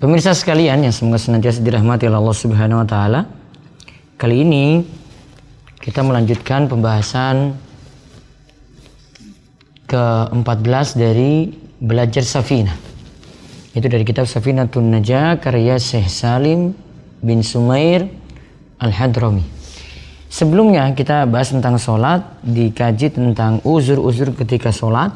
Pemirsa sekalian yang semoga senantiasa dirahmati oleh Allah Subhanahu wa taala. Kali ini kita melanjutkan pembahasan ke-14 dari belajar Safinah. Itu dari kitab Safinatun Najah karya Syekh Salim bin Sumair Al-Hadrami. Sebelumnya kita bahas tentang sholat, dikaji tentang uzur-uzur ketika sholat.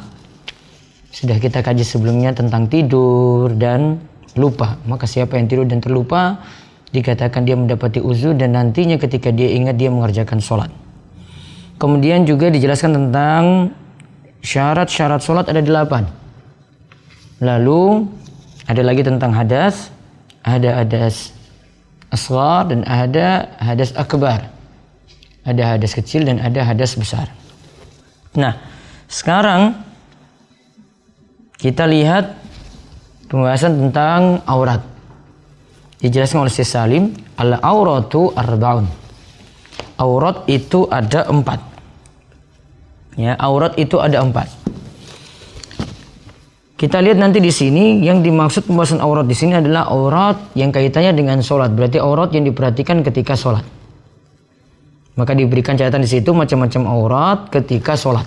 Sudah kita kaji sebelumnya tentang tidur dan lupa. Maka siapa yang tidur dan terlupa dikatakan dia mendapati uzur, dan nantinya ketika dia ingat dia mengerjakan sholat. Kemudian juga dijelaskan tentang syarat-syarat sholat ada 8. Lalu ada lagi tentang hadas, ada hadas asghar dan ada hadas akbar. Ada hadas kecil dan ada hadas besar. Nah, sekarang kita lihat pembahasan tentang aurat. Dijelaskan oleh Syekh Salim, al-auratu arba'un. Aurat itu ada 4. Ya, aurat itu ada 4. Kita lihat nanti di sini yang dimaksud pembahasan aurat di sini adalah aurat yang kaitannya dengan sholat. Berarti aurat yang diperhatikan ketika sholat. Maka diberikan catatan di situ macam-macam aurat ketika sholat.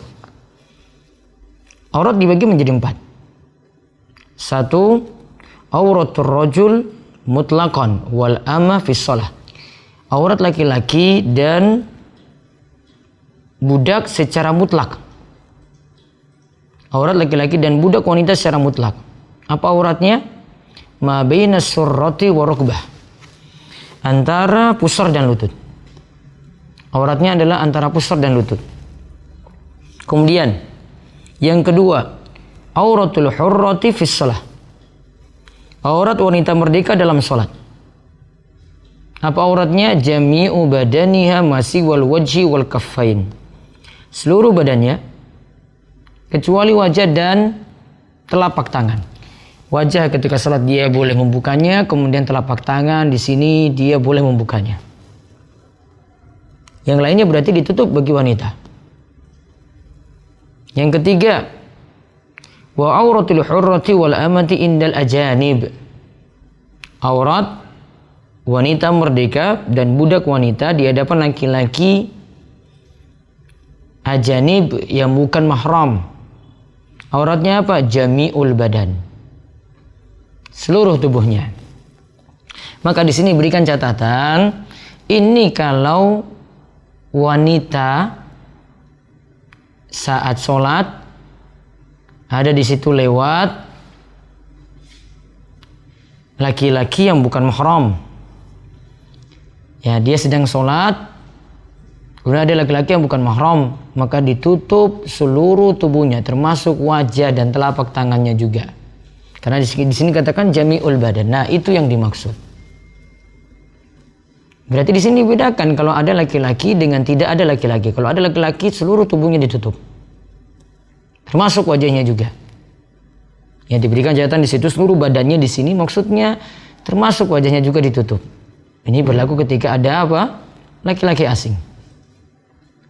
Aurat dibagi menjadi 4. 1. Auratul rajul mutlaqan wal ama fi shalah. Aurat laki-laki dan budak secara mutlak. Aurat laki-laki dan budak wanita secara mutlak. Apa auratnya? Ma baina surrati wa rukbah. Antara pusar dan lutut. Auratnya adalah antara pusar dan lutut. Kemudian yang kedua, auratul hurrati fis shalah. Aurat wanita merdeka dalam salat. Apa auratnya? Jami'u badaniha masi wal wajhi wal kaffain. Seluruh badannya kecuali wajah dan telapak tangan. Wajah ketika salat dia boleh membukanya, kemudian telapak tangan di sini dia boleh membukanya. Yang lainnya berarti ditutup bagi wanita. Yang ketiga, wa auratul hurrati wal amati indal ajanib. Aurat wanita merdeka dan budak wanita di hadapan laki-laki ajanib yang bukan mahram. Auratnya apa? Jami'ul badan. Seluruh tubuhnya. Maka di sini berikan catatan, ini kalau wanita saat sholat ada di situ lewat laki-laki yang bukan mahram. Ya, dia sedang sholat, kemudian ada laki-laki yang bukan mahram, maka ditutup seluruh tubuhnya, termasuk wajah dan telapak tangannya juga. Karena di sini katakan jami'ul badan. Nah, itu yang dimaksud. Berarti di sini bedakan kalau ada laki-laki dengan tidak ada laki-laki. Kalau ada laki-laki seluruh tubuhnya ditutup, termasuk wajahnya juga. Yang diberikan catatan di situ seluruh badannya, di sini maksudnya termasuk wajahnya juga ditutup. Ini berlaku ketika ada apa? Laki-laki asing.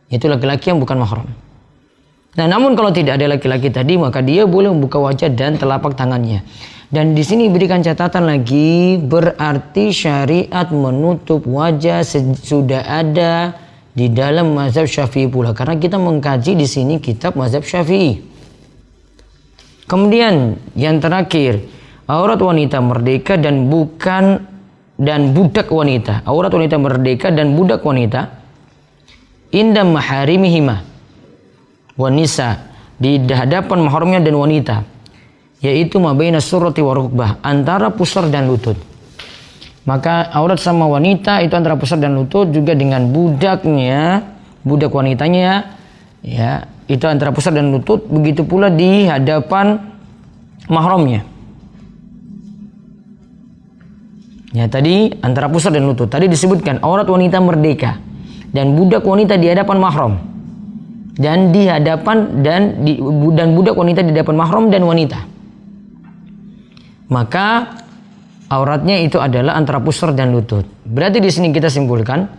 Itu laki-laki yang bukan mahram. Nah, namun kalau tidak ada laki-laki tadi, maka dia boleh membuka wajah dan telapak tangannya. Dan di sini berikan catatan lagi, berarti syariat menutup wajah sudah ada di dalam mazhab Syafi'i pula, karena kita mengkaji di sini kitab mazhab Syafi'i. Kemudian yang terakhir, aurat wanita merdeka dan budak wanita. Aurat wanita merdeka dan budak wanita inda maharimihima wanisa, di hadapan mahramnya dan wanita, yaitu mabaina surrati wa rukbah, antara pusar dan lutut. Maka aurat sama wanita itu antara pusar dan lutut, juga dengan budaknya, budak wanitanya, ya, itu antara pusar dan lutut, begitu pula di hadapan mahramnya. Ya, tadi antara pusar dan lutut. Tadi disebutkan aurat wanita merdeka dan budak wanita di hadapan mahram. Dan di hadapan dan budak wanita di hadapan mahram dan wanita. Maka auratnya itu adalah antara pusar dan lutut. Berarti di sini kita simpulkan,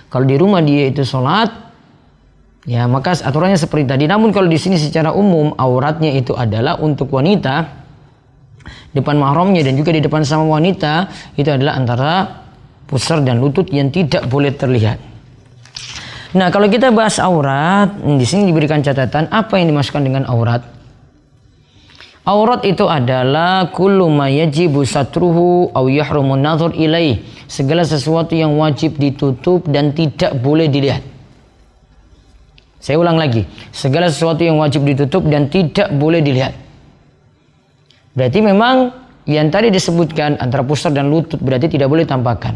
kalau di rumah dia itu sholat, Ya, maka aturannya seperti tadi. Namun kalau di sini secara umum auratnya itu adalah untuk wanita depan mahramnya dan juga di depan sama wanita itu adalah antara pusar dan lutut yang tidak boleh terlihat. Nah, kalau kita bahas aurat, di sini diberikan catatan apa yang dimasukkan dengan aurat. Aurat itu adalah kullu ma yajibu satruhu aw yahrumu an-nazar ilaih. Segala sesuatu yang wajib ditutup dan tidak boleh dilihat. Saya ulang lagi, segala sesuatu yang wajib ditutup dan tidak boleh dilihat. Berarti memang yang tadi disebutkan antara pusar dan lutut berarti tidak boleh tampakkan.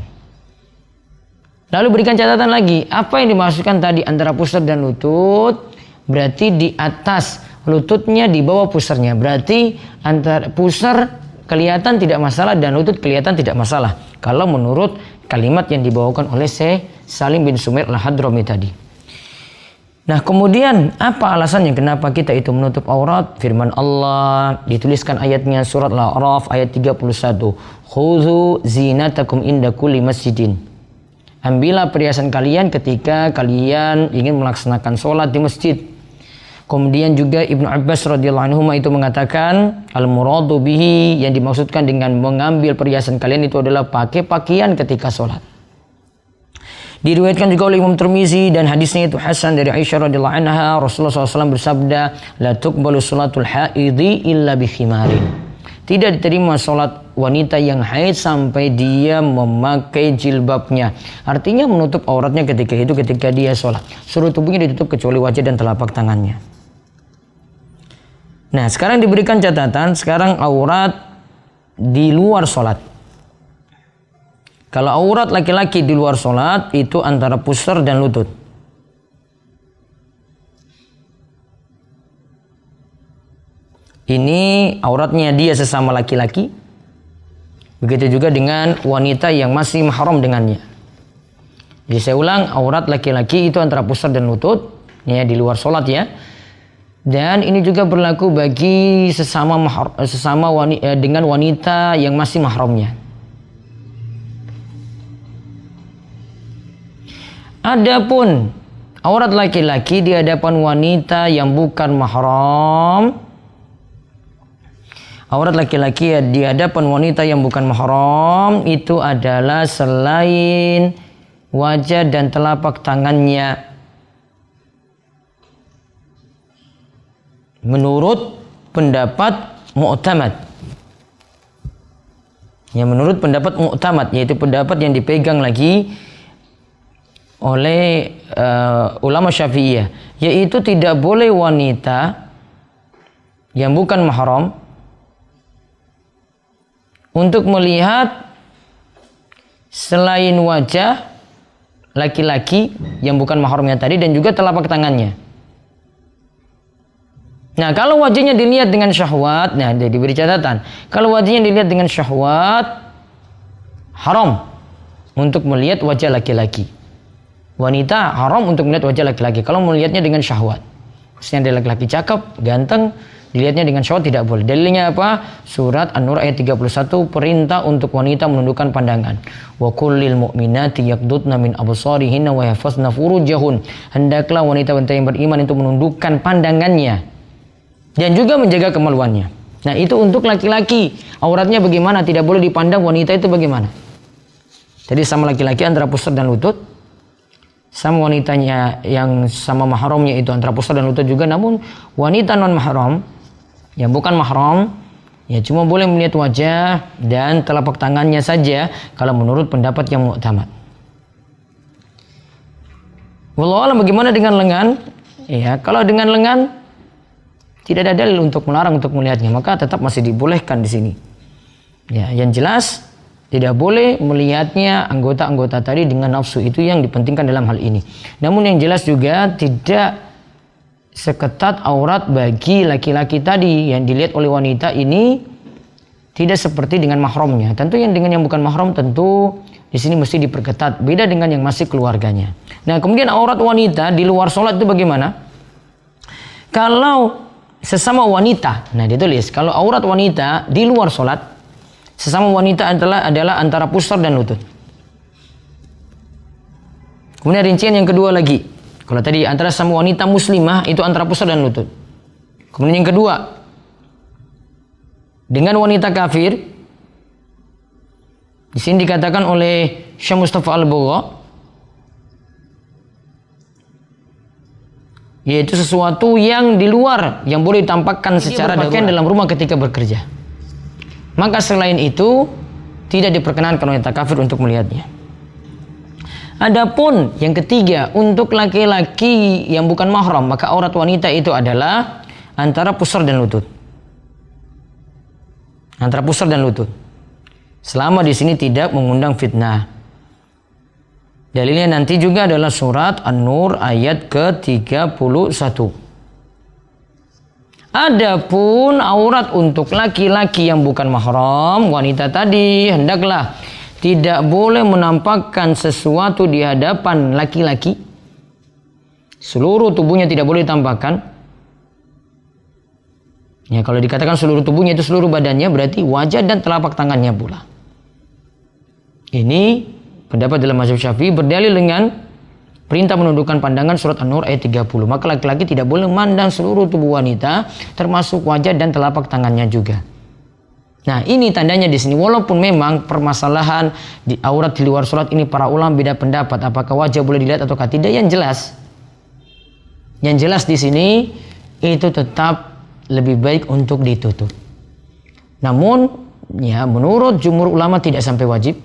Lalu berikan catatan lagi, apa yang dimaksudkan tadi antara pusar dan lutut? Berarti di atas lututnya, di bawah pusarnya. Berarti antara pusar kelihatan tidak masalah dan lutut kelihatan tidak masalah. Kalau menurut kalimat yang dibawakan oleh Syekh Salim bin Sumair Al-Hadrami tadi. Nah, kemudian apa alasannya kenapa kita itu menutup aurat? Firman Allah dituliskan ayatnya surat Al-A'raf ayat 31. Khudzu zinatakum inda kulli masjidin. Ambillah perhiasan kalian ketika kalian ingin melaksanakan sholat di masjid. Kemudian juga Ibnu Abbas radhiyallahu anhu itu mengatakan al-muradu bihi, yang dimaksudkan dengan mengambil perhiasan kalian itu adalah pakai pakaian ketika sholat. Diriwayatkan juga oleh Imam Tirmizi dan hadisnya itu hasan dari Aisyah radhiyallahu anha, Rasulullah SAW bersabda, la tuqbalu salatul haidhi illa bi khimarin. Tidak diterima salat wanita yang haid sampai dia memakai jilbabnya. Artinya menutup auratnya ketika dia salat. Seluruh tubuhnya ditutup kecuali wajah dan telapak tangannya. Nah, sekarang diberikan catatan, sekarang aurat di luar salat. Kalau aurat laki-laki di luar sholat itu antara pusar dan lutut. Ini auratnya dia sesama laki-laki. Begitu juga dengan wanita yang masih mahram dengannya. Jadi saya ulang, aurat laki-laki itu antara pusar dan lutut. Ya, di luar sholat ya. Dan ini juga berlaku bagi dengan wanita yang masih mahramnya. Adapun aurat laki-laki di hadapan wanita yang bukan mahram, aurat laki-laki di hadapan wanita yang bukan mahram itu adalah selain wajah dan telapak tangannya. Menurut pendapat mu'tamad. Ya, menurut pendapat mu'tamad, yaitu pendapat yang dipegang lagi oleh ulama Syafi'iyah, yaitu tidak boleh wanita yang bukan mahram untuk melihat selain wajah laki-laki yang bukan mahramnya tadi dan juga telapak tangannya. Nah, kalau wajahnya dilihat dengan syahwat, nah diberi catatan, kalau wajahnya dilihat dengan syahwat, haram untuk melihat wajah laki-laki. Wanita haram untuk melihat wajah laki-laki kalau melihatnya dengan syahwat. Maksudnya ada laki-laki cakep, ganteng, dilihatnya dengan syahwat tidak boleh. Dalilnya apa? Surat An-Nur ayat 31, perintah untuk wanita menundukkan pandangan. Wa kullil mu'minati yaqdudna min absarihinna wa yahfazna furujahun. Hendaklah wanita-wanita yang beriman itu menundukkan pandangannya dan juga menjaga kemaluannya. Nah, itu untuk laki-laki. Auratnya bagaimana? Tidak boleh dipandang wanita itu bagaimana? Jadi sama laki-laki antara pusar dan lutut. Sama wanitanya yang sama mahramnya itu antara pusar dan lutut juga. Namun wanita non mahram yang bukan mahram ya cuma boleh melihat wajah dan telapak tangannya saja kalau menurut pendapat yang mu'tamad. Wallahu a'lam. Bagaimana dengan lengan? Ya, kalau dengan lengan tidak ada dalil untuk melarang untuk melihatnya, maka tetap masih dibolehkan di sini. Ya, yang jelas tidak boleh melihatnya anggota-anggota tadi dengan nafsu, itu yang dipentingkan dalam hal ini. Namun yang jelas juga tidak seketat aurat bagi laki-laki tadi yang dilihat oleh wanita ini tidak seperti dengan mahramnya. Tentu yang dengan yang bukan mahram tentu di sini mesti diperketat. Beda dengan yang masih keluarganya. Nah, kemudian aurat wanita di luar sholat itu bagaimana? Kalau sesama wanita, nah ditulis kalau aurat wanita di luar sholat, sesama wanita adalah antara pusar dan lutut. Kemudian rincian yang kedua lagi, Kalau tadi antara sama wanita muslimah itu antara pusar dan lutut. Kemudian yang kedua, dengan wanita kafir, di sini dikatakan oleh Syekh Mustafa Al-Bugha, yaitu sesuatu yang di luar yang boleh ditampakkan secara pakaian dalam rumah ketika bekerja. Maka selain itu tidak diperkenankan wanita kafir untuk melihatnya. Adapun yang ketiga, untuk laki-laki yang bukan mahram, maka aurat wanita itu adalah antara pusar dan lutut. Antara pusar dan lutut. Selama di sini tidak mengundang fitnah. Dalilnya nanti juga adalah surat An-Nur ayat ke-31. Adapun aurat untuk laki-laki yang bukan mahram, wanita tadi hendaklah tidak boleh menampakkan sesuatu di hadapan laki-laki. Seluruh tubuhnya tidak boleh ditampakkan. Ya, kalau dikatakan seluruh tubuhnya itu seluruh badannya, berarti wajah dan telapak tangannya pula. Ini pendapat dalam mazhab Syafi'i berdalil dengan perintah menundukkan pandangan surat An-Nur ayat 30. Maka laki-laki tidak boleh memandang seluruh tubuh wanita, termasuk wajah dan telapak tangannya juga. Nah, ini tandanya di sini, walaupun memang permasalahan di aurat di luar sholat ini para ulama beda pendapat apakah wajah boleh dilihat atau tidak. Yang jelas di sini itu tetap lebih baik untuk ditutup. Namun ya menurut jumhur ulama tidak sampai wajib.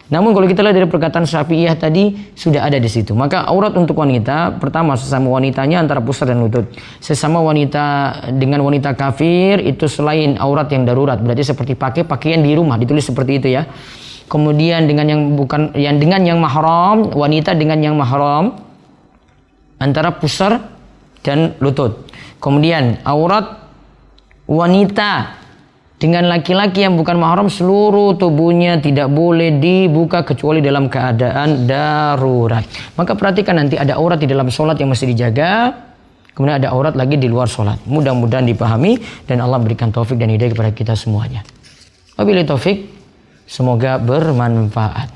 Namun kalau kita lihat dari perkataan Syafi'iyah tadi sudah ada di situ. Maka aurat untuk wanita, pertama sesama wanitanya antara pusar dan lutut. Sesama wanita dengan wanita kafir itu selain aurat yang darurat, berarti seperti pakai pakaian di rumah, ditulis seperti itu ya. Kemudian dengan yang bukan, yang dengan yang mahram, wanita dengan yang mahram antara pusar dan lutut. Kemudian aurat wanita dengan laki-laki yang bukan mahram, seluruh tubuhnya tidak boleh dibuka kecuali dalam keadaan darurat. Maka perhatikan nanti ada aurat di dalam sholat yang mesti dijaga. Kemudian ada aurat lagi di luar sholat. Mudah-mudahan dipahami dan Allah berikan taufik dan hidayah kepada kita semuanya. Wabillahi taufik, semoga bermanfaat.